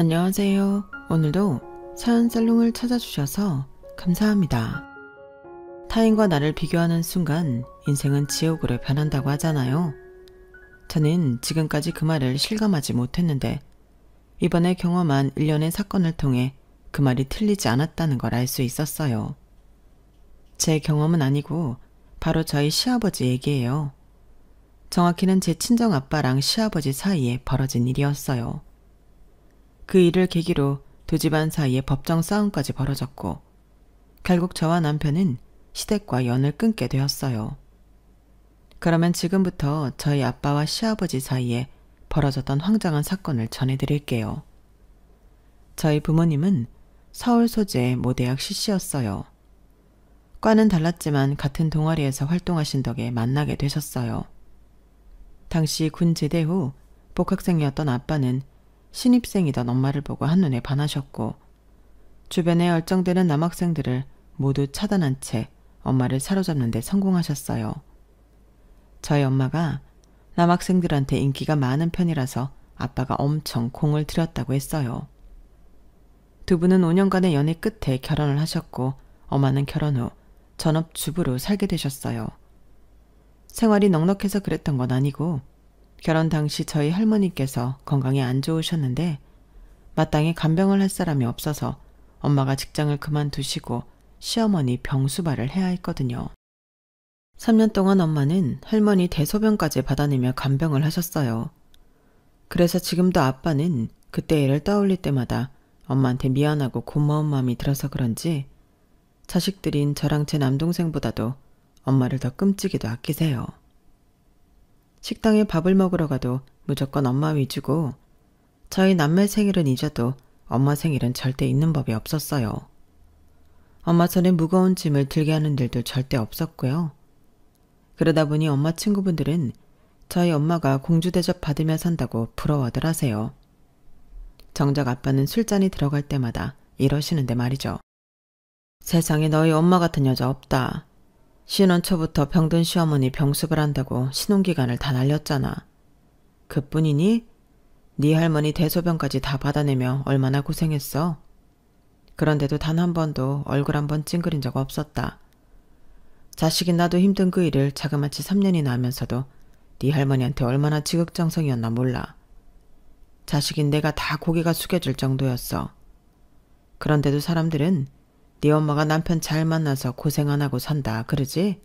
안녕하세요. 오늘도 사연살롱을 찾아주셔서 감사합니다. 타인과 나를 비교하는 순간 인생은 지옥으로 변한다고 하잖아요. 저는 지금까지 그 말을 실감하지 못했는데 이번에 경험한 일련의 사건을 통해 그 말이 틀리지 않았다는 걸 알 수 있었어요. 제 경험은 아니고 바로 저희 시아버지 얘기예요. 정확히는 제 친정아빠랑 시아버지 사이에 벌어진 일이었어요. 그 일을 계기로 두 집안 사이에 법정 싸움까지 벌어졌고 결국 저와 남편은 시댁과 연을 끊게 되었어요. 그러면 지금부터 저희 아빠와 시아버지 사이에 벌어졌던 황당한 사건을 전해드릴게요. 저희 부모님은 서울 소재의 모대학 CC였어요. 과는 달랐지만 같은 동아리에서 활동하신 덕에 만나게 되셨어요. 당시 군 제대 후 복학생이었던 아빠는 신입생이던 엄마를 보고 한눈에 반하셨고 주변에 얼쩡대는 남학생들을 모두 차단한 채 엄마를 사로잡는 데 성공하셨어요. 저희 엄마가 남학생들한테 인기가 많은 편이라서 아빠가 엄청 공을 들였다고 했어요. 두 분은 5년간의 연애 끝에 결혼을 하셨고 엄마는 결혼 후 전업주부로 살게 되셨어요. 생활이 넉넉해서 그랬던 건 아니고 결혼 당시 저희 할머니께서 건강이 안 좋으셨는데 마땅히 간병을 할 사람이 없어서 엄마가 직장을 그만두시고 시어머니 병수발을 해야 했거든요. 3년 동안 엄마는 할머니 대소변까지 받아내며 간병을 하셨어요. 그래서 지금도 아빠는 그때 일을 떠올릴 때마다 엄마한테 미안하고 고마운 마음이 들어서 그런지 자식들인 저랑 제 남동생보다도 엄마를 더 끔찍이도 아끼세요. 식당에 밥을 먹으러 가도 무조건 엄마 위주고 저희 남매 생일은 잊어도 엄마 생일은 절대 있는 법이 없었어요. 엄마 손에 무거운 짐을 들게 하는 일도 절대 없었고요. 그러다 보니 엄마 친구분들은 저희 엄마가 공주 대접 받으며 산다고 부러워들 하세요. 정작 아빠는 술잔이 들어갈 때마다 이러시는데 말이죠. 세상에 너희 엄마 같은 여자 없다. 신혼 초부터 병든 시어머니 병습을 한다고 신혼기간을 다 날렸잖아. 그뿐이니? 네 할머니 대소변까지 다 받아내며 얼마나 고생했어. 그런데도 단 한 번도 얼굴 한 번 찡그린 적 없었다. 자식인 나도 힘든 그 일을 자그마치 3년이나 하면서도 네 할머니한테 얼마나 지극정성이었나 몰라. 자식인 내가 다 고개가 숙여질 정도였어. 그런데도 사람들은 네 엄마가 남편 잘 만나서 고생 안 하고 산다 그러지?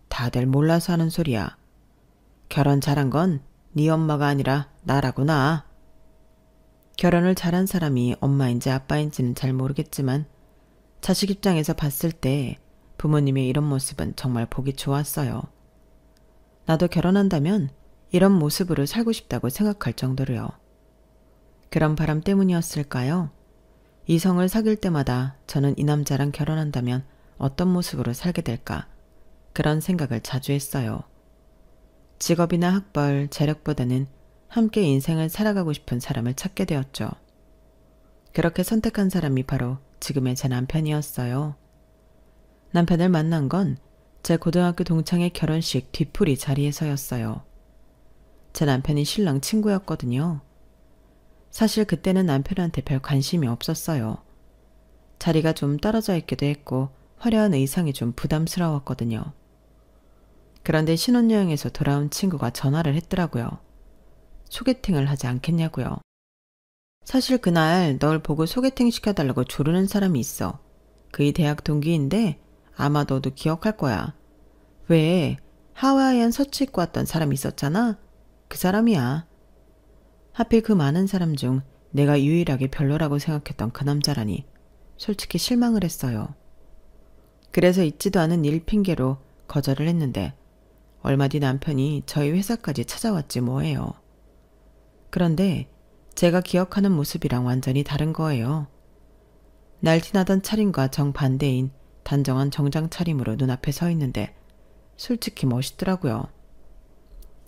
다들 몰라서 하는 소리야. 결혼 잘한 건 네 엄마가 아니라 나라구나. 결혼을 잘한 사람이 엄마인지 아빠인지는 잘 모르겠지만 자식 입장에서 봤을 때 부모님의 이런 모습은 정말 보기 좋았어요. 나도 결혼한다면 이런 모습으로 살고 싶다고 생각할 정도로요. 그런 바람 때문이었을까요? 이성을 사귈 때마다 저는 이 남자랑 결혼한다면 어떤 모습으로 살게 될까? 그런 생각을 자주 했어요. 직업이나 학벌, 재력보다는 함께 인생을 살아가고 싶은 사람을 찾게 되었죠. 그렇게 선택한 사람이 바로 지금의 제 남편이었어요. 남편을 만난 건 제 고등학교 동창의 결혼식 뒤풀이 자리에서였어요. 제 남편이 신랑 친구였거든요. 사실 그때는 남편한테 별 관심이 없었어요. 자리가 좀 떨어져 있기도 했고 화려한 의상이 좀 부담스러웠거든요. 그런데 신혼여행에서 돌아온 친구가 전화를 했더라고요. 소개팅을 하지 않겠냐고요. 사실 그날 널 보고 소개팅 시켜달라고 조르는 사람이 있어. 그이 대학 동기인데 아마 너도 기억할 거야. 왜 하와이안 서치 입고 왔던 사람 있었잖아? 그 사람이야. 하필 그 많은 사람 중 내가 유일하게 별로라고 생각했던 그 남자라니 솔직히 실망을 했어요. 그래서 있지도 않은 일 핑계로 거절을 했는데 얼마 뒤 남편이 저희 회사까지 찾아왔지 뭐예요. 그런데 제가 기억하는 모습이랑 완전히 다른 거예요. 날티나던 차림과 정반대인 단정한 정장 차림으로 눈앞에 서 있는데 솔직히 멋있더라고요.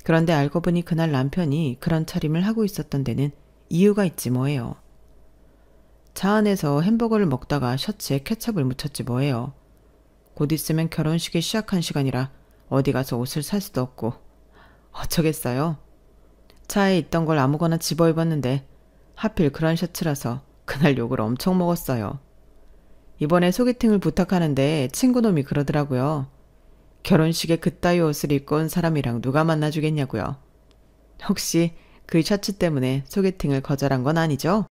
그런데 알고 보니 그날 남편이 그런 차림을 하고 있었던 데는 이유가 있지 뭐예요. 차 안에서 햄버거를 먹다가 셔츠에 케첩을 묻혔지 뭐예요. 곧 있으면 결혼식이 시작한 시간이라 어디 가서 옷을 살 수도 없고 어쩌겠어요. 차에 있던 걸 아무거나 집어 입었는데 하필 그런 셔츠라서 그날 욕을 엄청 먹었어요. 이번에 소개팅을 부탁하는데 친구놈이 그러더라고요. 결혼식에 그따위 옷을 입고 온 사람이랑 누가 만나주겠냐고요. 혹시 그 셔츠 때문에 소개팅을 거절한 건 아니죠?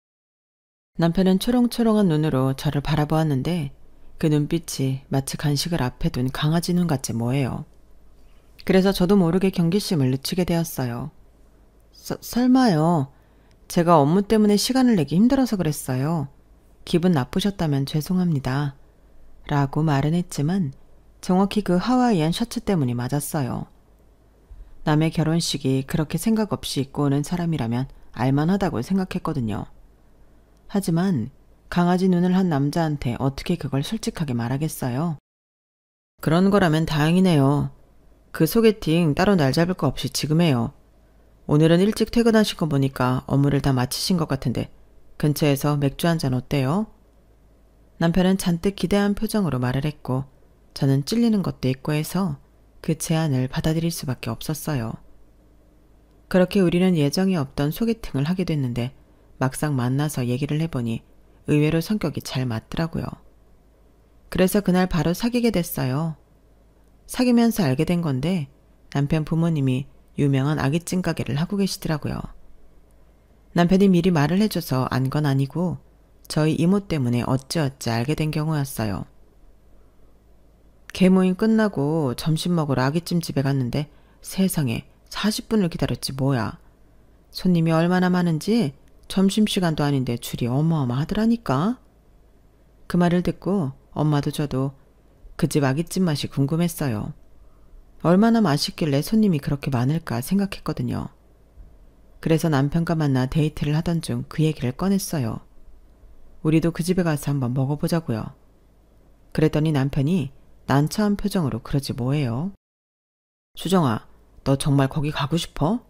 남편은 초롱초롱한 눈으로 저를 바라보았는데 그 눈빛이 마치 간식을 앞에 둔 강아지 눈 같지 뭐예요. 그래서 저도 모르게 경계심을 늦추게 되었어요. 설마요. 제가 업무 때문에 시간을 내기 힘들어서 그랬어요. 기분 나쁘셨다면 죄송합니다. 라고 말은 했지만 정확히 그 하와이안 셔츠 때문이 맞았어요. 남의 결혼식이 그렇게 생각 없이 입고 오는 사람이라면 알만하다고 생각했거든요. 하지만 강아지 눈을 한 남자한테 어떻게 그걸 솔직하게 말하겠어요? 그런 거라면 다행이네요. 그 소개팅 따로 날 잡을 거 없이 지금 해요. 오늘은 일찍 퇴근하신 거 보니까 업무를 다 마치신 것 같은데 근처에서 맥주 한잔 어때요? 남편은 잔뜩 기대한 표정으로 말을 했고 저는 찔리는 것도 있고 해서 그 제안을 받아들일 수밖에 없었어요. 그렇게 우리는 예정이 없던 소개팅을 하게 됐는데 막상 만나서 얘기를 해보니 의외로 성격이 잘 맞더라고요. 그래서 그날 바로 사귀게 됐어요. 사귀면서 알게 된 건데 남편 부모님이 유명한 아기찜 가게를 하고 계시더라고요. 남편이 미리 말을 해줘서 안 건 아니고 저희 이모 때문에 어찌어찌 알게 된 경우였어요. 개모임 끝나고 점심 먹으러 아기찜 집에 갔는데 세상에 40분을 기다렸지 뭐야. 손님이 얼마나 많은지 점심시간도 아닌데 줄이 어마어마하더라니까. 그 말을 듣고 엄마도 저도 그 집 아기찜 맛이 궁금했어요. 얼마나 맛있길래 손님이 그렇게 많을까 생각했거든요. 그래서 남편과 만나 데이트를 하던 중 그 얘기를 꺼냈어요. 우리도 그 집에 가서 한번 먹어보자고요. 그랬더니 남편이 난처한 표정으로 그러지 뭐예요. 수정아, 너 정말 거기 가고 싶어?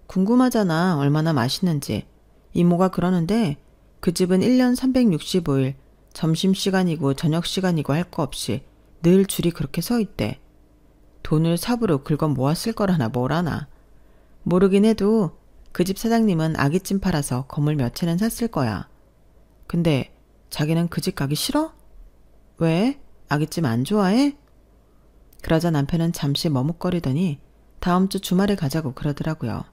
궁금하잖아, 얼마나 맛있는지. 이모가 그러는데 그 집은 1년 365일 점심시간이고 저녁시간이고 할 거 없이 늘 줄이 그렇게 서 있대. 돈을 삽으로 긁어 모았을 거라나 뭐라나. 모르긴 해도 그 집 사장님은 아기찜 팔아서 건물 몇 채는 샀을 거야. 근데 자기는 그 집 가기 싫어? 왜? 아기찜 안 좋아해? 그러자 남편은 잠시 머뭇거리더니 다음 주 주말에 가자고 그러더라고요.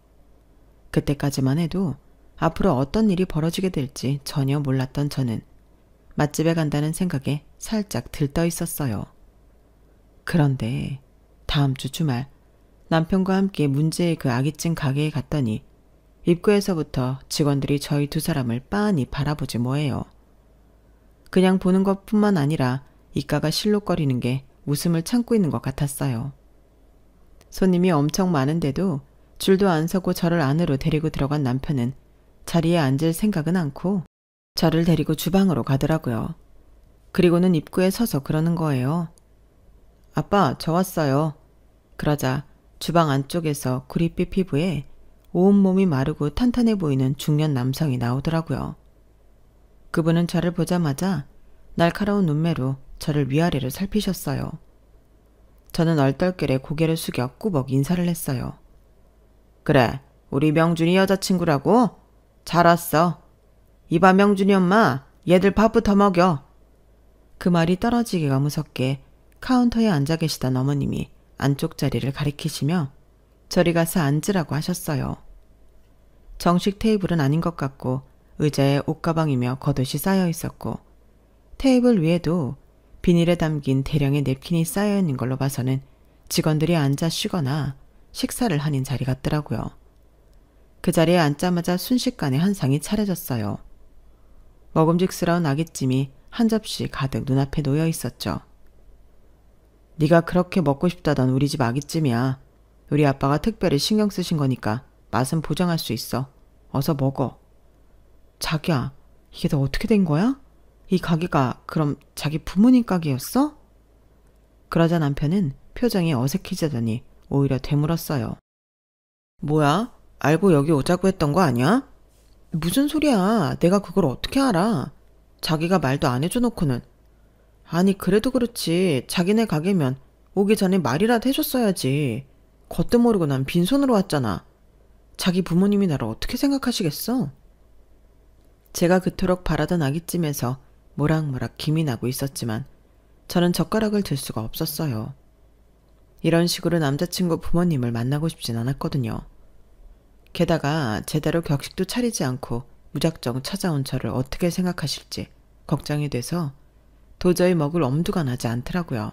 그때까지만 해도 앞으로 어떤 일이 벌어지게 될지 전혀 몰랐던 저는 맛집에 간다는 생각에 살짝 들떠 있었어요. 그런데 다음 주 주말 남편과 함께 문제의 그 아기찜 가게에 갔더니 입구에서부터 직원들이 저희 두 사람을 빤히 바라보지 뭐예요. 그냥 보는 것뿐만 아니라 입가가 실룩거리는 게 웃음을 참고 있는 것 같았어요. 손님이 엄청 많은데도 줄도 안 서고 저를 안으로 데리고 들어간 남편은 자리에 앉을 생각은 않고 저를 데리고 주방으로 가더라고요. 그리고는 입구에 서서 그러는 거예요. 아빠, 저 왔어요. 그러자 주방 안쪽에서 구릿빛 피부에 온몸이 마르고 탄탄해 보이는 중년 남성이 나오더라고요. 그분은 저를 보자마자 날카로운 눈매로 저를 위아래로 살피셨어요. 저는 얼떨결에 고개를 숙여 꾸벅 인사를 했어요. 그래, 우리 명준이 여자친구라고? 잘 왔어. 이봐 명준이 엄마, 얘들 밥부터 먹여. 그 말이 떨어지기가 무섭게 카운터에 앉아 계시던 어머님이 안쪽 자리를 가리키시며 저리 가서 앉으라고 하셨어요. 정식 테이블은 아닌 것 같고 의자에 옷가방이며 겉옷이 쌓여 있었고 테이블 위에도 비닐에 담긴 대량의 냅킨이 쌓여 있는 걸로 봐서는 직원들이 앉아 쉬거나 식사를 하는 자리 같더라고요. 그 자리에 앉자마자 순식간에 한 상이 차려졌어요. 먹음직스러운 아귀찜이 한 접시 가득 눈앞에 놓여 있었죠. 네가 그렇게 먹고 싶다던 우리 집 아귀찜이야. 우리 아빠가 특별히 신경 쓰신 거니까 맛은 보장할 수 있어. 어서 먹어. 자기야, 이게 다 어떻게 된 거야? 이 가게가 그럼 자기 부모님 가게였어? 그러자 남편은 표정이 어색해지더니 오히려 되물었어요. 뭐야? 알고 여기 오자고 했던 거 아니야? 무슨 소리야. 내가 그걸 어떻게 알아. 자기가 말도 안 해줘놓고는. 아니 그래도 그렇지. 자기네 가게면 오기 전에 말이라도 해줬어야지. 겉도 모르고 난 빈손으로 왔잖아. 자기 부모님이 나를 어떻게 생각하시겠어? 제가 그토록 바라던 아기찜에서 모락모락 김이 나고 있었지만 저는 젓가락을 들 수가 없었어요. 이런 식으로 남자친구 부모님을 만나고 싶진 않았거든요. 게다가 제대로 격식도 차리지 않고 무작정 찾아온 저를 어떻게 생각하실지 걱정이 돼서 도저히 먹을 엄두가 나지 않더라고요.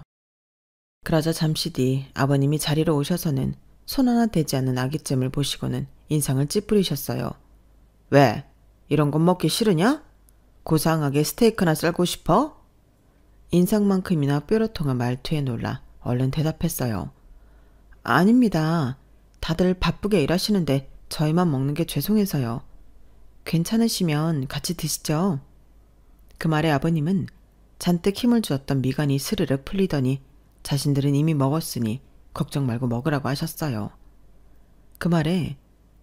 그러자 잠시 뒤 아버님이 자리로 오셔서는 손 하나 대지 않는 아기찜을 보시고는 인상을 찌푸리셨어요. 왜? 이런 건 먹기 싫으냐? 고상하게 스테이크나 썰고 싶어? 인상만큼이나 뾰로통한 말투에 놀라 얼른 대답했어요. 아닙니다. 다들 바쁘게 일하시는데 저희만 먹는 게 죄송해서요. 괜찮으시면 같이 드시죠. 그 말에 아버님은 잔뜩 힘을 주었던 미간이 스르륵 풀리더니 자신들은 이미 먹었으니 걱정 말고 먹으라고 하셨어요. 그 말에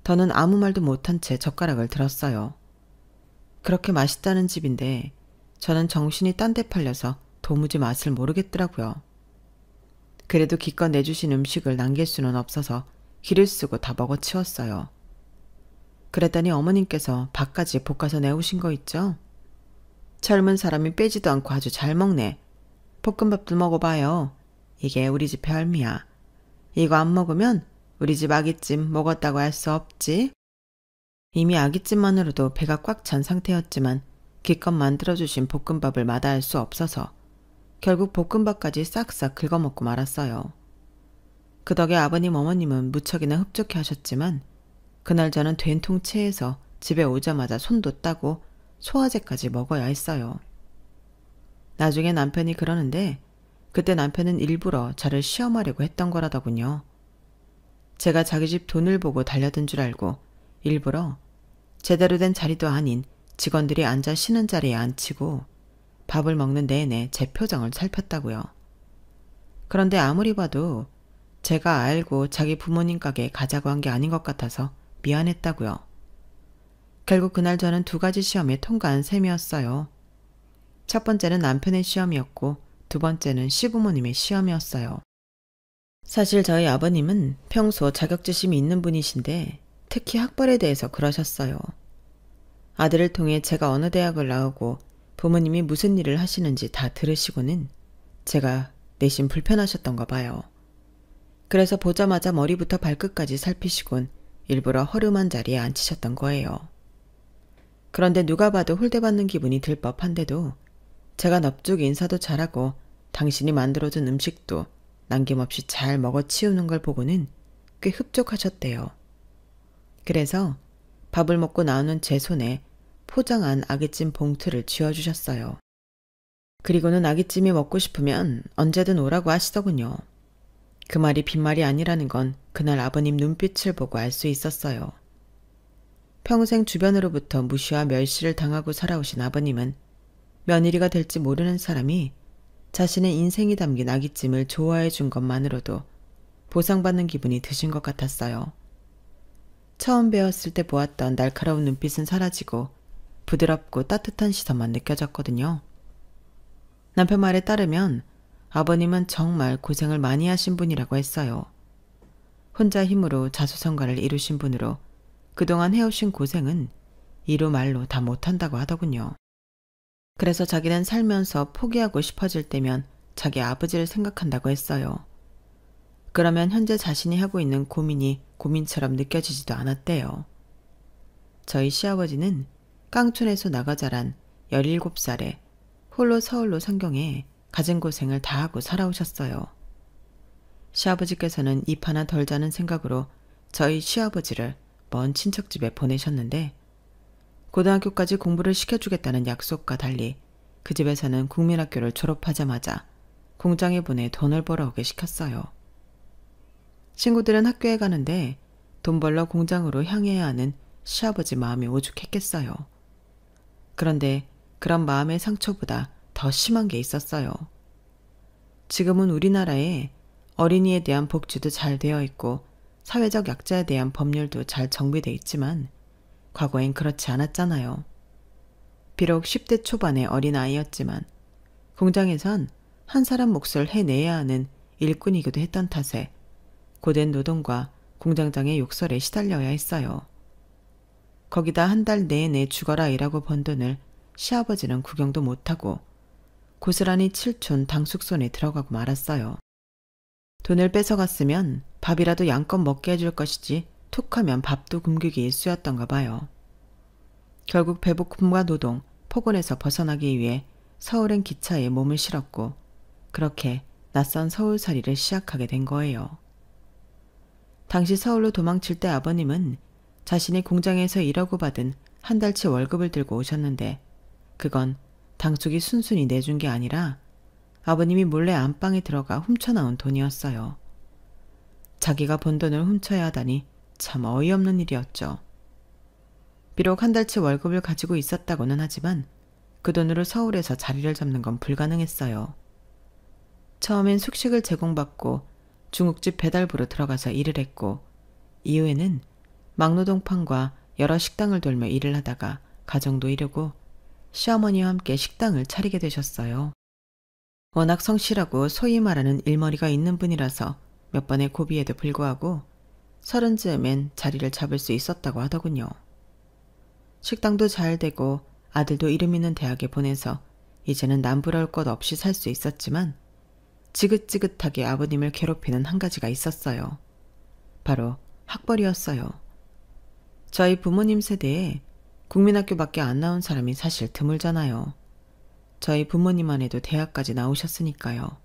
더는 아무 말도 못한 채 젓가락을 들었어요. 그렇게 맛있다는 집인데 저는 정신이 딴 데 팔려서 도무지 맛을 모르겠더라고요. 그래도 기껏 내주신 음식을 남길 수는 없어서 기를 쓰고 다 먹어치웠어요. 그랬더니 어머님께서 밥까지 볶아서 내오신 거 있죠? 젊은 사람이 빼지도 않고 아주 잘 먹네. 볶음밥도 먹어봐요. 이게 우리 집 별미야. 이거 안 먹으면 우리 집 아기찜 먹었다고 할 수 없지. 이미 아기찜만으로도 배가 꽉 찬 상태였지만 기껏 만들어주신 볶음밥을 마다할 수 없어서 결국 볶음밥까지 싹싹 긁어먹고 말았어요. 그 덕에 아버님 어머님은 무척이나 흡족해 하셨지만 그날 저는 된통 체해서 집에 오자마자 손도 따고 소화제까지 먹어야 했어요. 나중에 남편이 그러는데 그때 남편은 일부러 저를 시험하려고 했던 거라더군요. 제가 자기 집 돈을 보고 달려든 줄 알고 일부러 제대로 된 자리도 아닌 직원들이 앉아 쉬는 자리에 앉히고 밥을 먹는 내내 제 표정을 살폈다고요. 그런데 아무리 봐도 제가 알고 자기 부모님 가게에 가자고 한 게 아닌 것 같아서 미안했다고요. 결국 그날 저는 2가지 시험에 통과한 셈이었어요. 첫 번째는 남편의 시험이었고 2번째는 시부모님의 시험이었어요. 사실 저희 아버님은 평소 자격지심이 있는 분이신데 특히 학벌에 대해서 그러셨어요. 아들을 통해 제가 어느 대학을 나오고 부모님이 무슨 일을 하시는지 다 들으시고는 제가 내심 불편하셨던가 봐요. 그래서 보자마자 머리부터 발끝까지 살피시곤 일부러 허름한 자리에 앉히셨던 거예요. 그런데 누가 봐도 홀대받는 기분이 들 법한데도 제가 넙죽 인사도 잘하고 당신이 만들어준 음식도 남김없이 잘 먹어치우는 걸 보고는 꽤 흡족하셨대요. 그래서 밥을 먹고 나오는 제 손에 포장한 아기찜 봉투를 쥐어주셨어요. 그리고는 아기찜이 먹고 싶으면 언제든 오라고 하시더군요. 그 말이 빈말이 아니라는 건 그날 아버님 눈빛을 보고 알 수 있었어요. 평생 주변으로부터 무시와 멸시를 당하고 살아오신 아버님은 며느리가 될지 모르는 사람이 자신의 인생이 담긴 아기찜을 좋아해 준 것만으로도 보상받는 기분이 드신 것 같았어요. 처음 배웠을 때 보았던 날카로운 눈빛은 사라지고 부드럽고 따뜻한 시선만 느껴졌거든요. 남편 말에 따르면 아버님은 정말 고생을 많이 하신 분이라고 했어요. 혼자 힘으로 자수성가를 이루신 분으로 그동안 해오신 고생은 이루 말로 다 못한다고 하더군요. 그래서 자기는 살면서 포기하고 싶어질 때면 자기 아버지를 생각한다고 했어요. 그러면 현재 자신이 하고 있는 고민이 고민처럼 느껴지지도 않았대요. 저희 시아버지는 깡촌에서 나가 자란 17살에 홀로 서울로 상경해 가진 고생을 다 하고 살아오셨어요. 시아버지께서는 입 하나 덜 자는 생각으로 저희 시아버지를 먼 친척집에 보내셨는데 고등학교까지 공부를 시켜주겠다는 약속과 달리 그 집에서는 국민학교를 졸업하자마자 공장에 보내 돈을 벌어오게 시켰어요. 친구들은 학교에 가는데 돈 벌러 공장으로 향해야 하는 시아버지 마음이 오죽했겠어요. 그런데 그런 마음의 상처보다 더 심한 게 있었어요. 지금은 우리나라에 어린이에 대한 복지도 잘 되어 있고 사회적 약자에 대한 법률도 잘 정비돼 있지만 과거엔 그렇지 않았잖아요. 비록 10대 초반의 어린아이였지만 공장에선 한 사람 몫을 해내야 하는 일꾼이기도 했던 탓에 고된 노동과 공장장의 욕설에 시달려야 했어요. 거기다 한 달 내내 죽어라 일하고 번 돈을 시아버지는 구경도 못하고 고스란히 칠촌 당숙손에 들어가고 말았어요. 돈을 뺏어갔으면 밥이라도 양껏 먹게 해줄 것이지 툭하면 밥도 굶기기 일쑤였던가 봐요. 결국 배고픔과 노동, 폭언에서 벗어나기 위해 서울행 기차에 몸을 실었고 그렇게 낯선 서울살이를 시작하게 된 거예요. 당시 서울로 도망칠 때 아버님은 자신이 공장에서 일하고 받은 한 달치 월급을 들고 오셨는데 그건 당숙이 순순히 내준 게 아니라 아버님이 몰래 안방에 들어가 훔쳐나온 돈이었어요. 자기가 번 돈을 훔쳐야 하다니 참 어이없는 일이었죠. 비록 한 달치 월급을 가지고 있었다고는 하지만 그 돈으로 서울에서 자리를 잡는 건 불가능했어요. 처음엔 숙식을 제공받고 중국집 배달부로 들어가서 일을 했고 이후에는 막노동판과 여러 식당을 돌며 일을 하다가 가정도 이루고 시어머니와 함께 식당을 차리게 되셨어요. 워낙 성실하고 소위 말하는 일머리가 있는 분이라서 몇 번의 고비에도 불구하고 30쯤엔 자리를 잡을 수 있었다고 하더군요. 식당도 잘 되고 아들도 이름 있는 대학에 보내서 이제는 남부러울 것 없이 살 수 있었지만 지긋지긋하게 아버님을 괴롭히는 한 가지가 있었어요. 바로 학벌이었어요. 저희 부모님 세대에 국민학교밖에 안 나온 사람이 사실 드물잖아요. 저희 부모님만 해도 대학까지 나오셨으니까요.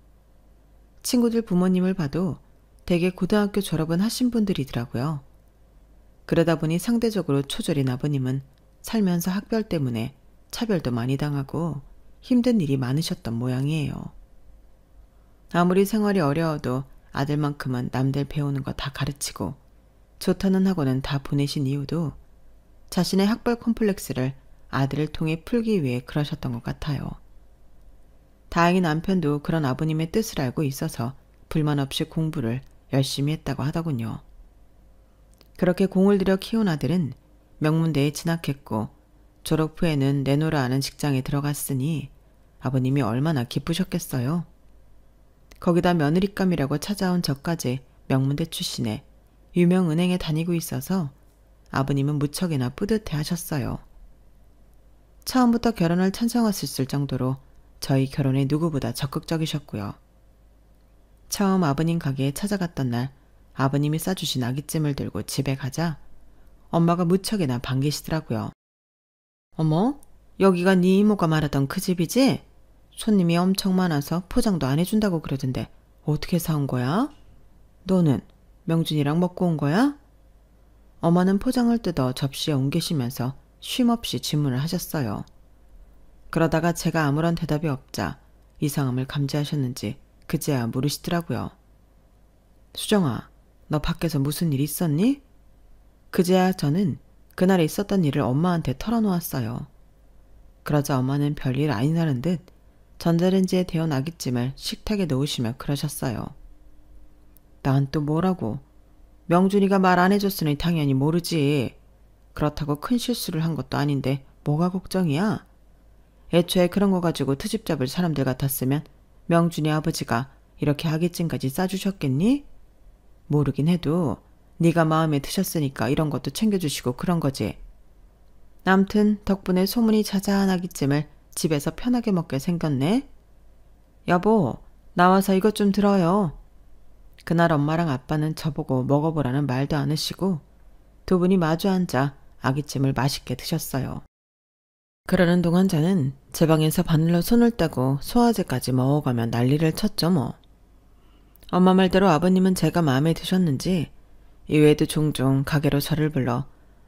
친구들 부모님을 봐도 대개 고등학교 졸업은 하신 분들이더라고요. 그러다 보니 상대적으로 초졸인 아버님은 살면서 학벌 때문에 차별도 많이 당하고 힘든 일이 많으셨던 모양이에요. 아무리 생활이 어려워도 아들만큼은 남들 배우는 거 다 가르치고 좋다는 학원은 다 보내신 이유도 자신의 학벌 콤플렉스를 아들을 통해 풀기 위해 그러셨던 것 같아요. 다행히 남편도 그런 아버님의 뜻을 알고 있어서 불만 없이 공부를 열심히 했다고 하더군요. 그렇게 공을 들여 키운 아들은 명문대에 진학했고 졸업 후에는 내노라 하는 직장에 들어갔으니 아버님이 얼마나 기쁘셨겠어요. 거기다 며느리감이라고 찾아온 저까지 명문대 출신에 유명 은행에 다니고 있어서 아버님은 무척이나 뿌듯해 하셨어요. 처음부터 결혼을 찬성하셨을 정도로 저희 결혼에 누구보다 적극적이셨고요. 처음 아버님 가게에 찾아갔던 날 아버님이 싸주신 아귀찜을 들고 집에 가자 엄마가 무척이나 반기시더라고요. 어머, 여기가 네 이모가 말하던 그 집이지? 손님이 엄청 많아서 포장도 안 해준다고 그러던데 어떻게 사온 거야? 너는 명준이랑 먹고 온 거야? 엄마는 포장을 뜯어 접시에 옮기시면서 쉼없이 질문을 하셨어요. 그러다가 제가 아무런 대답이 없자 이상함을 감지하셨는지 그제야 물으시더라고요. 수정아, 너 밖에서 무슨 일 있었니? 그제야 저는 그날에 있었던 일을 엄마한테 털어놓았어요. 그러자 엄마는 별일 아니라는 듯 전자레인지에 데운 아귀찜을 식탁에 놓으시며 그러셨어요. 난 또 뭐라고? 명준이가 말 안 해줬으니 당연히 모르지. 그렇다고 큰 실수를 한 것도 아닌데 뭐가 걱정이야? 애초에 그런 거 가지고 트집 잡을 사람들 같았으면 명준이 아버지가 이렇게 아귀찜까지 싸주셨겠니? 모르긴 해도 네가 마음에 드셨으니까 이런 것도 챙겨주시고 그런 거지. 남튼 덕분에 소문이 자자한 아귀찜을 집에서 편하게 먹게 생겼네. 여보, 나와서 이것 좀 들어요. 그날 엄마랑 아빠는 저보고 먹어보라는 말도 안 하시고 두 분이 마주 앉아 아귀찜을 맛있게 드셨어요. 그러는 동안 저는 제 방에서 바늘로 손을 떼고 소화제까지 먹어가며 난리를 쳤죠 뭐. 엄마 말대로 아버님은 제가 마음에 드셨는지 이외에도 종종 가게로 저를 불러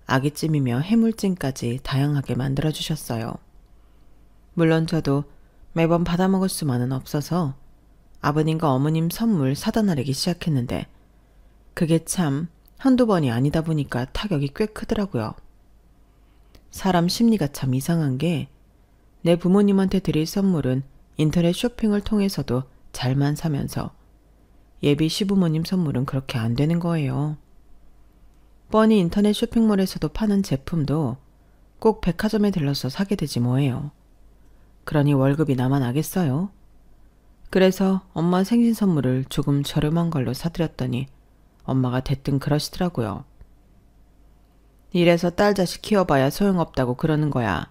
아귀찜이며 해물찜까지 다양하게 만들어주셨어요. 물론 저도 매번 받아먹을 수만은 없어서 아버님과 어머님 선물 사다 나르기 시작했는데 그게 참 한두 번이 아니다 보니까 타격이 꽤 크더라고요. 사람 심리가 참 이상한 게 내 부모님한테 드릴 선물은 인터넷 쇼핑을 통해서도 잘만 사면서 예비 시부모님 선물은 그렇게 안 되는 거예요. 뻔히 인터넷 쇼핑몰에서도 파는 제품도 꼭 백화점에 들러서 사게 되지 뭐예요. 그러니 월급이 나만 나겠어요. 그래서 엄마 생신 선물을 조금 저렴한 걸로 사드렸더니 엄마가 대뜸 그러시더라고요. 이래서 딸 자식 키워봐야 소용없다고 그러는 거야.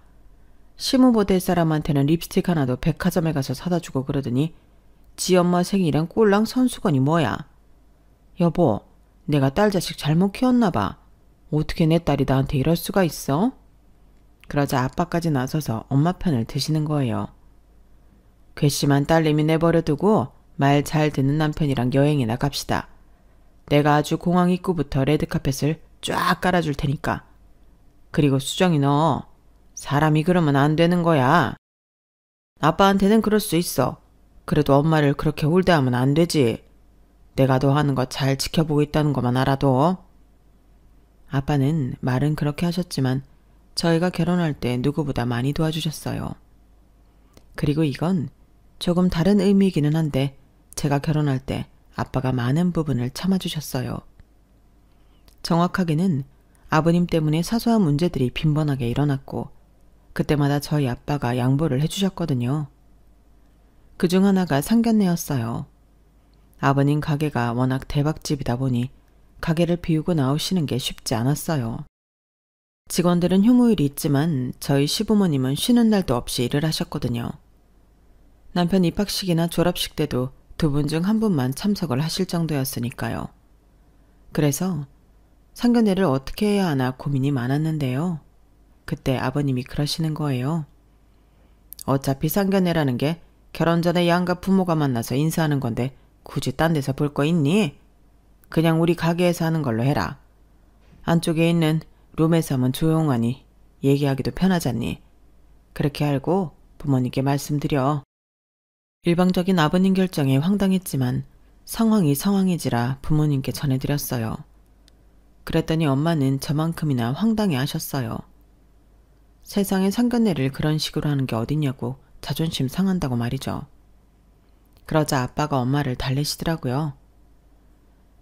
시무보 될 사람한테는 립스틱 하나도 백화점에 가서 사다 주고 그러더니 지 엄마 생일엔 꼴랑 선수건이 뭐야. 여보, 내가 딸 자식 잘못 키웠나 봐. 어떻게 내 딸이 나한테 이럴 수가 있어? 그러자 아빠까지 나서서 엄마 편을 드시는 거예요. 괘씸한 딸내미 내버려두고 말 잘 듣는 남편이랑 여행이나 갑시다. 내가 아주 공항 입구부터 레드카펫을 쫙 깔아줄 테니까. 그리고 수정이 너 사람이 그러면 안 되는 거야. 아빠한테는 그럴 수 있어. 그래도 엄마를 그렇게 홀대하면 안 되지. 내가 너 하는 거 잘 지켜보고 있다는 것만 알아도. 아빠는 말은 그렇게 하셨지만 저희가 결혼할 때 누구보다 많이 도와주셨어요. 그리고 이건 조금 다른 의미이기는 한데 제가 결혼할 때 아빠가 많은 부분을 참아주셨어요. 정확하게는 아버님 때문에 사소한 문제들이 빈번하게 일어났고 그때마다 저희 아빠가 양보를 해주셨거든요. 그중 하나가 상견례였어요. 아버님 가게가 워낙 대박집이다 보니 가게를 비우고 나오시는 게 쉽지 않았어요. 직원들은 휴무일이 있지만 저희 시부모님은 쉬는 날도 없이 일을 하셨거든요. 남편 입학식이나 졸업식 때도 두 분 중 한 분만 참석을 하실 정도였으니까요. 그래서 상견례를 어떻게 해야 하나 고민이 많았는데요. 그때 아버님이 그러시는 거예요. 어차피 상견례라는 게 결혼 전에 양가 부모가 만나서 인사하는 건데 굳이 딴 데서 볼 거 있니? 그냥 우리 가게에서 하는 걸로 해라. 안쪽에 있는 룸에서 하면 조용하니 얘기하기도 편하잖니. 그렇게 알고 부모님께 말씀드려. 일방적인 아버님 결정에 황당했지만 상황이 상황이지라 부모님께 전해드렸어요. 그랬더니 엄마는 저만큼이나 황당해 하셨어요. 세상에 상견례를 그런 식으로 하는 게 어딨냐고 자존심 상한다고 말이죠. 그러자 아빠가 엄마를 달래시더라고요.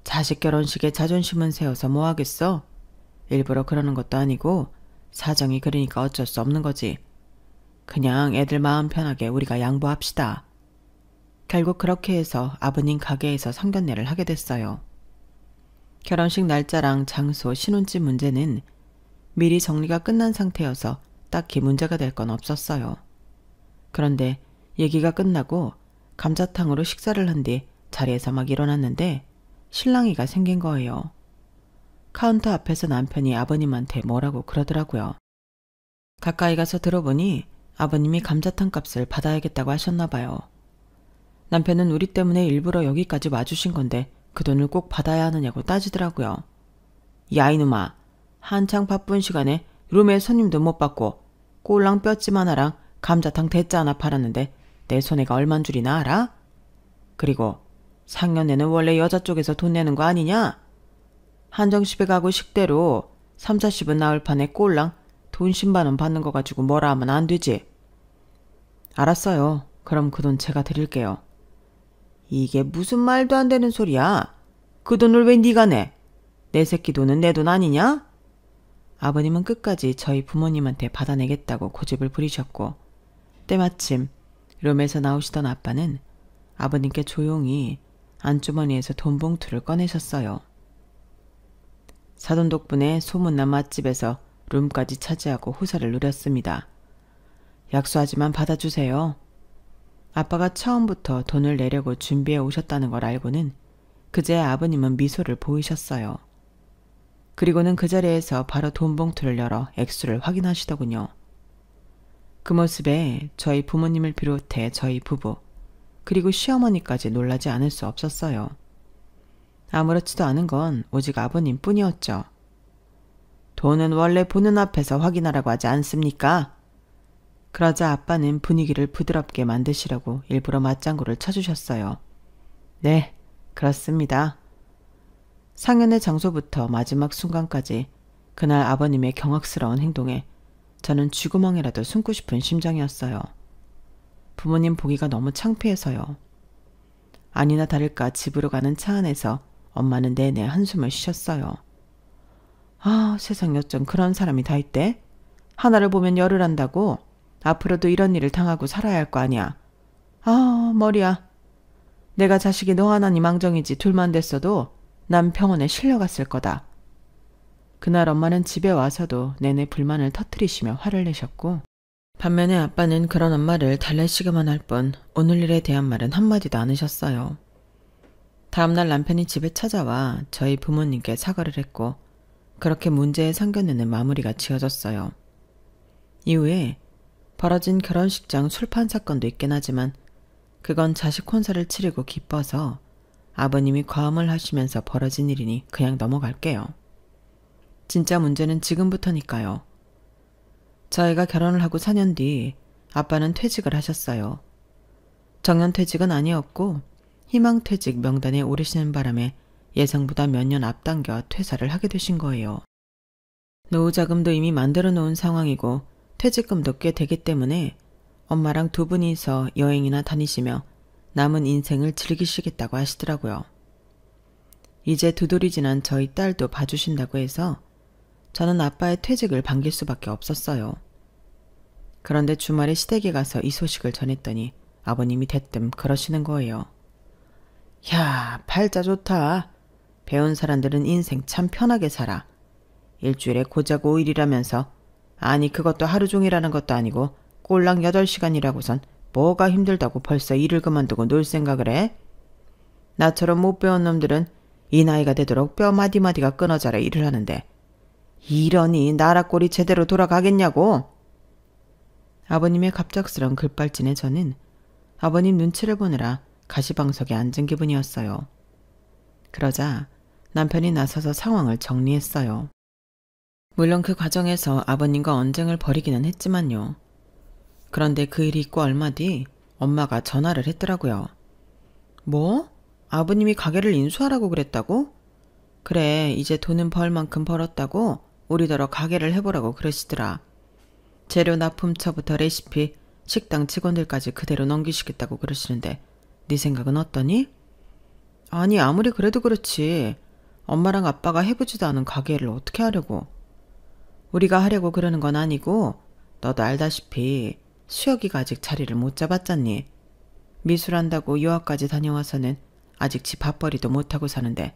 자식 결혼식에 자존심은 세워서 뭐 하겠어? 일부러 그러는 것도 아니고 사정이 그러니까 어쩔 수 없는 거지. 그냥 애들 마음 편하게 우리가 양보합시다. 결국 그렇게 해서 아버님 가게에서 상견례를 하게 됐어요. 결혼식 날짜랑 장소, 신혼집 문제는 미리 정리가 끝난 상태여서 딱히 문제가 될 건 없었어요. 그런데 얘기가 끝나고 감자탕으로 식사를 한 뒤 자리에서 막 일어났는데 실랑이가 생긴 거예요. 카운터 앞에서 남편이 아버님한테 뭐라고 그러더라고요. 가까이 가서 들어보니 아버님이 감자탕 값을 받아야겠다고 하셨나 봐요. 남편은 우리 때문에 일부러 여기까지 와주신 건데 그 돈을 꼭 받아야 하느냐고 따지더라고요. 야 이놈아, 한창 바쁜 시간에 룸에 손님도 못 받고 꼴랑 뼈찜 하나랑 감자탕 대짜 하나 팔았는데 내 손해가 얼만 줄이나 알아? 그리고 상견례는 원래 여자 쪽에서 돈 내는 거 아니냐? 한정식에 가고 식대로 3, 40은 나올 판에 꼴랑 돈 10만 원 받는 거 가지고 뭐라 하면 안 되지. 알았어요. 그럼 그 돈 제가 드릴게요. 이게 무슨 말도 안 되는 소리야. 그 돈을 왜 네가 내? 내 새끼 돈은 내 돈 아니냐? 아버님은 끝까지 저희 부모님한테 받아내겠다고 고집을 부리셨고 때마침 룸에서 나오시던 아빠는 아버님께 조용히 안주머니에서 돈 봉투를 꺼내셨어요. 사돈 덕분에 소문난 맛집에서 룸까지 차지하고 호사를 누렸습니다. 약소하지만 받아주세요. 아빠가 처음부터 돈을 내려고 준비해 오셨다는 걸 알고는 그제야 아버님은 미소를 보이셨어요. 그리고는 그 자리에서 바로 돈 봉투를 열어 액수를 확인하시더군요. 그 모습에 저희 부모님을 비롯해 저희 부부 그리고 시어머니까지 놀라지 않을 수 없었어요. 아무렇지도 않은 건 오직 아버님 뿐이었죠. 돈은 원래 보는 앞에서 확인하라고 하지 않습니까? 그러자 아빠는 분위기를 부드럽게 만드시려고 일부러 맞장구를 쳐주셨어요. 네, 그렇습니다. 상견례 장소부터 마지막 순간까지 그날 아버님의 경악스러운 행동에 저는 쥐구멍이라도 숨고 싶은 심정이었어요. 부모님 보기가 너무 창피해서요. 아니나 다를까 집으로 가는 차 안에서 엄마는 내내 한숨을 쉬셨어요. 아, 세상에 어쩜 그런 사람이 다 있대? 하나를 보면 열을 한다고? 앞으로도 이런 일을 당하고 살아야 할 거 아니야. 아, 머리야. 내가 자식이 너 하나니 망정이지 둘만 됐어도 난 병원에 실려갔을 거다. 그날 엄마는 집에 와서도 내내 불만을 터뜨리시며 화를 내셨고, 반면에 아빠는 그런 엄마를 달래시기만 할 뿐 오늘 일에 대한 말은 한마디도 안 하셨어요. 다음날 남편이 집에 찾아와 저희 부모님께 사과를 했고, 그렇게 문제의 상견례는 마무리가 지어졌어요. 이후에 벌어진 결혼식장 술판 사건도 있긴 하지만 그건 자식 혼사를 치르고 기뻐서 아버님이 과음을 하시면서 벌어진 일이니 그냥 넘어갈게요. 진짜 문제는 지금부터니까요. 저희가 결혼을 하고 4년 뒤 아빠는 퇴직을 하셨어요. 정년퇴직은 아니었고 희망퇴직 명단에 오르시는 바람에 예상보다 몇 년 앞당겨 퇴사를 하게 되신 거예요. 노후자금도 이미 만들어 놓은 상황이고 퇴직금도 꽤 되기 때문에 엄마랑 두 분이서 여행이나 다니시며 남은 인생을 즐기시겠다고 하시더라고요. 이제 두돌이 지난 저희 딸도 봐주신다고 해서 저는 아빠의 퇴직을 반길 수밖에 없었어요. 그런데 주말에 시댁에 가서 이 소식을 전했더니 아버님이 대뜸 그러시는 거예요. 야, 팔자 좋다. 배운 사람들은 인생 참 편하게 살아. 일주일에 고작 5일이라면서 아니 그것도 하루 종일 하는 것도 아니고 꼴랑 8시간이라고선 뭐가 힘들다고 벌써 일을 그만두고 놀 생각을 해? 나처럼 못 배운 놈들은 이 나이가 되도록 뼈 마디마디가 끊어져라 일을 하는데 이러니 나라 꼴이 제대로 돌아가겠냐고. 아버님의 갑작스런 급발진에 저는 아버님 눈치를 보느라 가시방석에 앉은 기분이었어요. 그러자 남편이 나서서 상황을 정리했어요. 물론 그 과정에서 아버님과 언쟁을 벌이기는 했지만요. 그런데 그 일이 있고 얼마 뒤 엄마가 전화를 했더라고요. 뭐? 아버님이 가게를 인수하라고 그랬다고? 그래, 이제 돈은 벌 만큼 벌었다고 우리더러 가게를 해보라고 그러시더라. 재료 납품처부터 레시피, 식당 직원들까지 그대로 넘기시겠다고 그러시는데 네 생각은 어떠니? 아니 아무리 그래도 그렇지. 엄마랑 아빠가 해보지도 않은 가게를 어떻게 하려고. 우리가 하려고 그러는 건 아니고 너도 알다시피 수혁이가 아직 자리를 못 잡았잖니. 미술한다고 유학까지 다녀와서는 아직 집 밥벌이도 못하고 사는데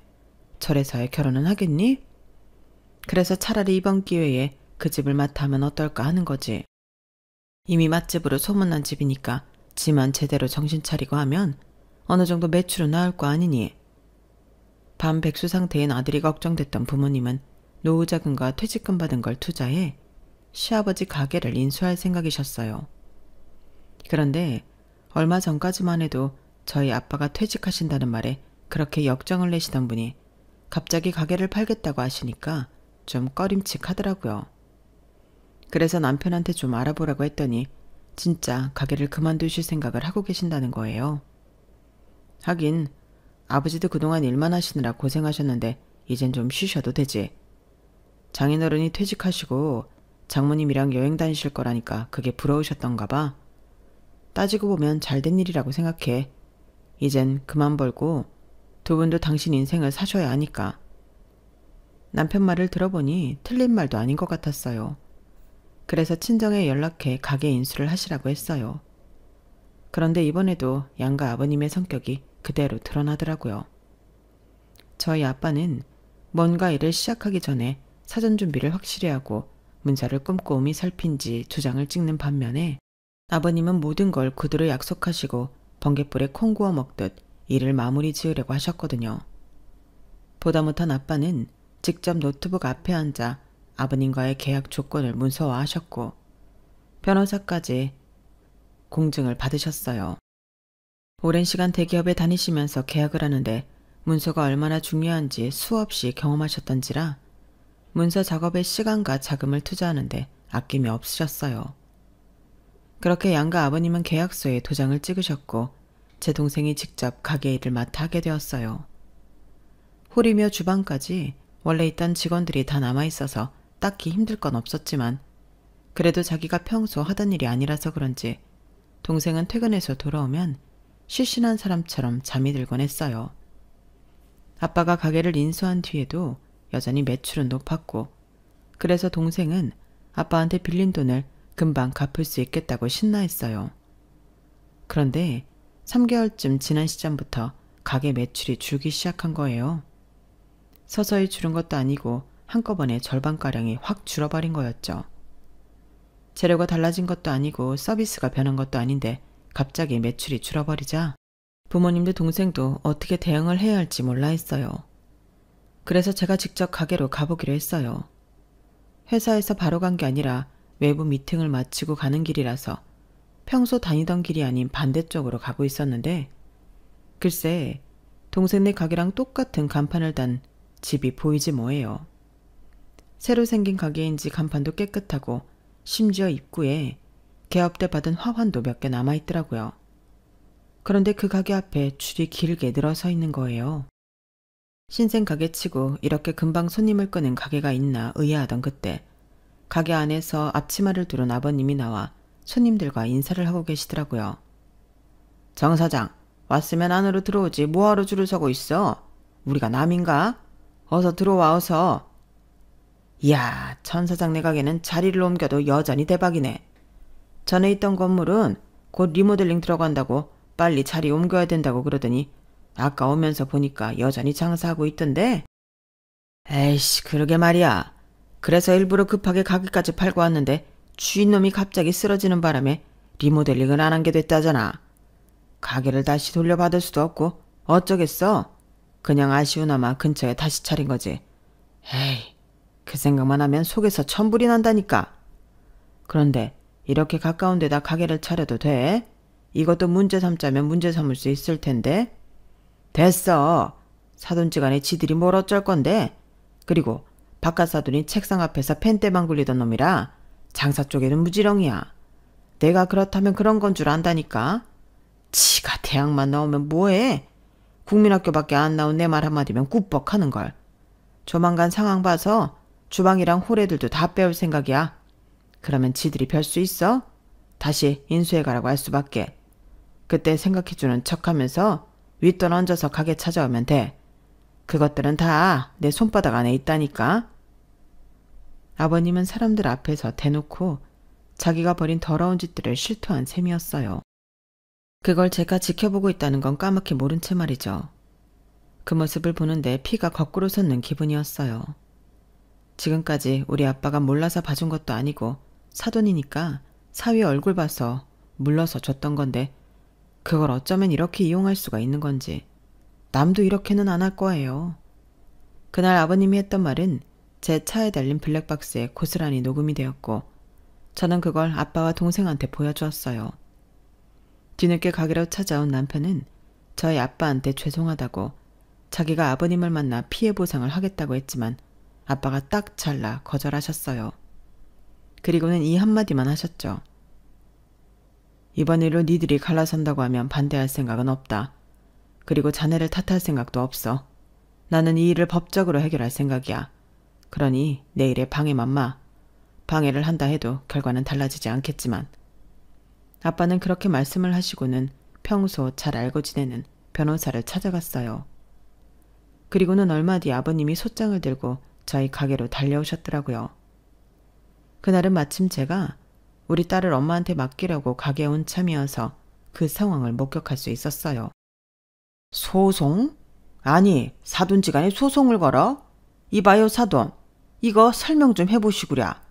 저래서야 결혼은 하겠니? 그래서 차라리 이번 기회에 그 집을 맡아 하면 어떨까 하는 거지. 이미 맛집으로 소문난 집이니까 지만 제대로 정신 차리고 하면 어느 정도 매출은 나올 거 아니니. 반백수 상태인 아들이 걱정됐던 부모님은 노후자금과 퇴직금 받은 걸 투자해 시아버지 가게를 인수할 생각이셨어요. 그런데 얼마 전까지만 해도 저희 아빠가 퇴직하신다는 말에 그렇게 역정을 내시던 분이 갑자기 가게를 팔겠다고 하시니까 좀 꺼림칙하더라고요. 그래서 남편한테 좀 알아보라고 했더니 진짜 가게를 그만두실 생각을 하고 계신다는 거예요. 하긴 아버지도 그동안 일만 하시느라 고생하셨는데 이젠 좀 쉬셔도 되지. 장인어른이 퇴직하시고 장모님이랑 여행 다니실 거라니까 그게 부러우셨던가 봐. 따지고 보면 잘된 일이라고 생각해. 이젠 그만 벌고 두 분도 당신 인생을 사셔야 하니까. 남편 말을 들어보니 틀린 말도 아닌 것 같았어요. 그래서 친정에 연락해 가게 인수를 하시라고 했어요. 그런데 이번에도 양가 아버님의 성격이 그대로 드러나더라고요. 저희 아빠는 뭔가 일을 시작하기 전에 사전 준비를 확실히 하고 문서를 꼼꼼히 살핀 지 2장을 찍는 반면에 아버님은 모든 걸 구두로 약속하시고 번갯불에 콩 구워 먹듯 일을 마무리 지으려고 하셨거든요. 보다 못한 아빠는 직접 노트북 앞에 앉아 아버님과의 계약 조건을 문서화하셨고 변호사까지 공증을 받으셨어요. 오랜 시간 대기업에 다니시면서 계약을 하는데 문서가 얼마나 중요한지 수없이 경험하셨던지라 문서 작업에 시간과 자금을 투자하는데 아낌이 없으셨어요. 그렇게 양가 아버님은 계약서에 도장을 찍으셨고 제 동생이 직접 가게 일을 맡아 하게 되었어요. 홀이며 주방까지 원래 있던 직원들이 다 남아있어서 딱히 힘들 건 없었지만 그래도 자기가 평소 하던 일이 아니라서 그런지 동생은 퇴근해서 돌아오면 실신한 사람처럼 잠이 들곤 했어요. 아빠가 가게를 인수한 뒤에도 여전히 매출은 높았고 그래서 동생은 아빠한테 빌린 돈을 금방 갚을 수 있겠다고 신나했어요. 그런데 3개월쯤 지난 시점부터 가게 매출이 줄기 시작한 거예요. 서서히 줄은 것도 아니고 한꺼번에 절반가량이 확 줄어버린 거였죠. 재료가 달라진 것도 아니고 서비스가 변한 것도 아닌데 갑자기 매출이 줄어버리자 부모님도 동생도 어떻게 대응을 해야 할지 몰라 했어요. 그래서 제가 직접 가게로 가보기로 했어요. 회사에서 바로 간 게 아니라 외부 미팅을 마치고 가는 길이라서 평소 다니던 길이 아닌 반대쪽으로 가고 있었는데 글쎄 동생네 가게랑 똑같은 간판을 단 집이 보이지 뭐예요. 새로 생긴 가게인지 간판도 깨끗하고 심지어 입구에 개업 때 받은 화환도 몇 개 남아있더라고요. 그런데 그 가게 앞에 줄이 길게 늘어서 있는 거예요. 신생 가게치고 이렇게 금방 손님을 끄는 가게가 있나 의아하던 그때 가게 안에서 앞치마를 두른 아버님이 나와 손님들과 인사를 하고 계시더라고요. 정 사장, 왔으면 안으로 들어오지 뭐하러 줄을 서고 있어? 우리가 남인가? 어서 들어와 어서. 이야, 천 사장네 가게는 자리를 옮겨도 여전히 대박이네. 전에 있던 건물은 곧 리모델링 들어간다고 빨리 자리 옮겨야 된다고 그러더니 아까 오면서 보니까 여전히 장사하고 있던데? 에이씨, 그러게 말이야. 그래서 일부러 급하게 가게까지 팔고 왔는데 주인놈이 갑자기 쓰러지는 바람에 리모델링을 안 한 게 됐다잖아. 가게를 다시 돌려받을 수도 없고 어쩌겠어? 그냥 아쉬우나마 근처에 다시 차린 거지. 에이, 그 생각만 하면 속에서 천불이 난다니까. 그런데 이렇게 가까운 데다 가게를 차려도 돼? 이것도 문제 삼자면 문제 삼을 수 있을 텐데. 됐어. 사돈지간에 지들이 뭘 어쩔 건데. 그리고 바깥 사돈이 책상 앞에서 펜대만 굴리던 놈이라 장사 쪽에는 무지렁이야. 내가 그렇다면 그런 건 줄 안다니까. 지가 대학만 나오면 뭐해? 국민학교밖에 안 나온 내 말 한마디면 꾸벅하는걸. 조만간 상황 봐서 주방이랑 홀애들도 다 빼올 생각이야. 그러면 지들이 별 수 있어? 다시 인수해가라고 할 수밖에. 그때 생각해주는 척하면서 윗돈 얹어서 가게 찾아오면 돼. 그것들은 다 내 손바닥 안에 있다니까. 아버님은 사람들 앞에서 대놓고 자기가 벌인 더러운 짓들을 실토한 셈이었어요. 그걸 제가 지켜보고 있다는 건 까맣게 모른 채 말이죠. 그 모습을 보는데 피가 거꾸로 솟는 기분이었어요. 지금까지 우리 아빠가 몰라서 봐준 것도 아니고 사돈이니까 사위 얼굴 봐서 물러서 줬던 건데 그걸 어쩌면 이렇게 이용할 수가 있는 건지 남도 이렇게는 안 할 거예요. 그날 아버님이 했던 말은 제 차에 달린 블랙박스에 고스란히 녹음이 되었고 저는 그걸 아빠와 동생한테 보여주었어요. 뒤늦게 가게로 찾아온 남편은 저희 아빠한테 죄송하다고 자기가 아버님을 만나 피해 보상을 하겠다고 했지만 아빠가 딱 잘라 거절하셨어요. 그리고는 이 한마디만 하셨죠. 이번 일로 니들이 갈라선다고 하면 반대할 생각은 없다. 그리고 자네를 탓할 생각도 없어. 나는 이 일을 법적으로 해결할 생각이야. 그러니 내일에 방해만 마. 방해를 한다 해도 결과는 달라지지 않겠지만. 아빠는 그렇게 말씀을 하시고는 평소 잘 알고 지내는 변호사를 찾아갔어요. 그리고는 얼마 뒤 아버님이 솥장을 들고 저희 가게로 달려오셨더라고요. 그날은 마침 제가 우리 딸을 엄마한테 맡기려고 가게에 온 참이어서 그 상황을 목격할 수 있었어요. 소송? 아니, 사돈지간에 소송을 걸어? 이봐요 사돈, 이거 설명 좀 해보시구랴.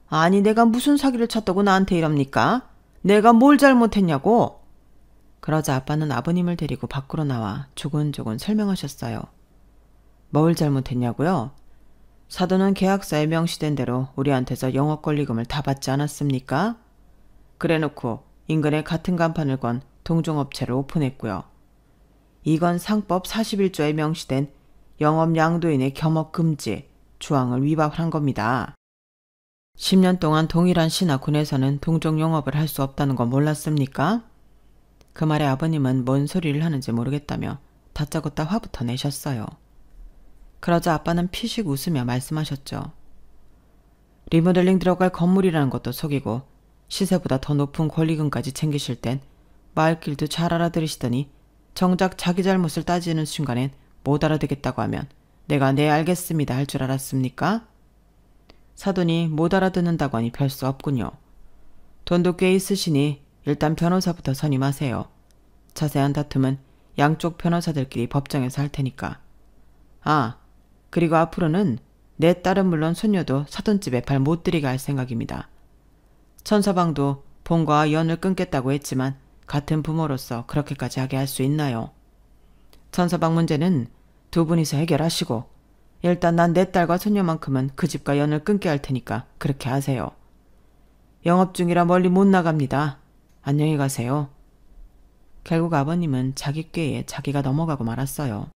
아니 내가 무슨 사기를 쳤다고 나한테 이럽니까? 내가 뭘 잘못했냐고? 그러자 아빠는 아버님을 데리고 밖으로 나와 조곤조곤 설명하셨어요. 뭘 잘못했냐고요? 사돈은 계약서에 명시된 대로 우리한테서 영업권리금을 다 받지 않았습니까? 그래놓고 인근에 같은 간판을 건 동종업체를 오픈했고요. 이건 상법 41조에 명시된 영업양도인의 겸업금지 조항을 위반한 겁니다. 10년 동안 동일한 시나 군에서는 동종영업을 할 수 없다는 거 몰랐습니까? 그 말에 아버님은 뭔 소리를 하는지 모르겠다며 다짜고짜 화부터 내셨어요. 그러자 아빠는 피식 웃으며 말씀하셨죠. 리모델링 들어갈 건물이라는 것도 속이고 시세보다 더 높은 권리금까지 챙기실 땐 말귀도 잘 알아들으시더니 정작 자기 잘못을 따지는 순간엔 못 알아듣겠다고 하면 내가 네 알겠습니다 할 줄 알았습니까? 사돈이 못 알아듣는다고 하니 별 수 없군요. 돈도 꽤 있으시니 일단 변호사부터 선임하세요. 자세한 다툼은 양쪽 변호사들끼리 법정에서 할 테니까. 아, 그리고 앞으로는 내 딸은 물론 손녀도 사돈집에 발 못 들이게 할 생각입니다. 천서방도 본과 연을 끊겠다고 했지만 같은 부모로서 그렇게까지 하게 할 수 있나요? 천서방 문제는 두 분이서 해결하시고 일단 난 내 딸과 손녀만큼은 그 집과 연을 끊게 할 테니까 그렇게 하세요. 영업 중이라 멀리 못 나갑니다. 안녕히 가세요. 결국 아버님은 자기 꾀에 자기가 넘어가고 말았어요.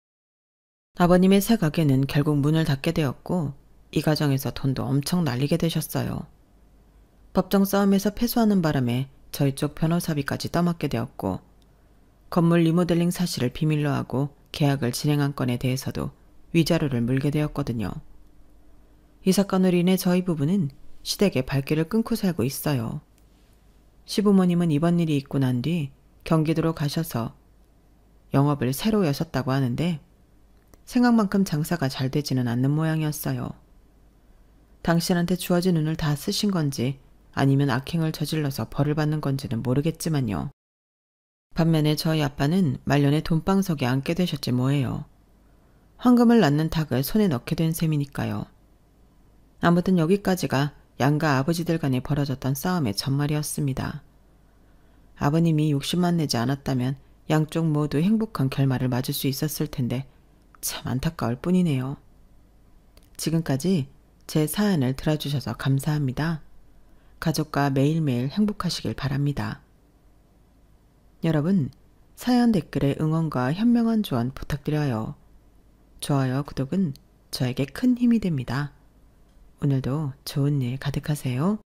아버님의 새 가게는 결국 문을 닫게 되었고 이 과정에서 돈도 엄청 날리게 되셨어요. 법정 싸움에서 패소하는 바람에 저희 쪽 변호사비까지 떠맡게 되었고 건물 리모델링 사실을 비밀로 하고 계약을 진행한 건에 대해서도 위자료를 물게 되었거든요. 이 사건으로 인해 저희 부부는 시댁의 발길을 끊고 살고 있어요. 시부모님은 이번 일이 있고 난 뒤 경기도로 가셔서 영업을 새로 여셨다고 하는데 생각만큼 장사가 잘 되지는 않는 모양이었어요. 당신한테 주어진 운을 다 쓰신 건지 아니면 악행을 저질러서 벌을 받는 건지는 모르겠지만요. 반면에 저희 아빠는 말년에 돈방석에 앉게 되셨지 뭐예요. 황금을 낳는 닭을 손에 넣게 된 셈이니까요. 아무튼 여기까지가 양가 아버지들 간에 벌어졌던 싸움의 전말이었습니다. 아버님이 욕심만 내지 않았다면 양쪽 모두 행복한 결말을 맞을 수 있었을 텐데 참 안타까울 뿐이네요. 지금까지 제 사연을 들어주셔서 감사합니다. 가족과 매일매일 행복하시길 바랍니다. 여러분, 사연 댓글에 응원과 현명한 조언 부탁드려요. 좋아요, 구독은 저에게 큰 힘이 됩니다. 오늘도 좋은 일 가득하세요.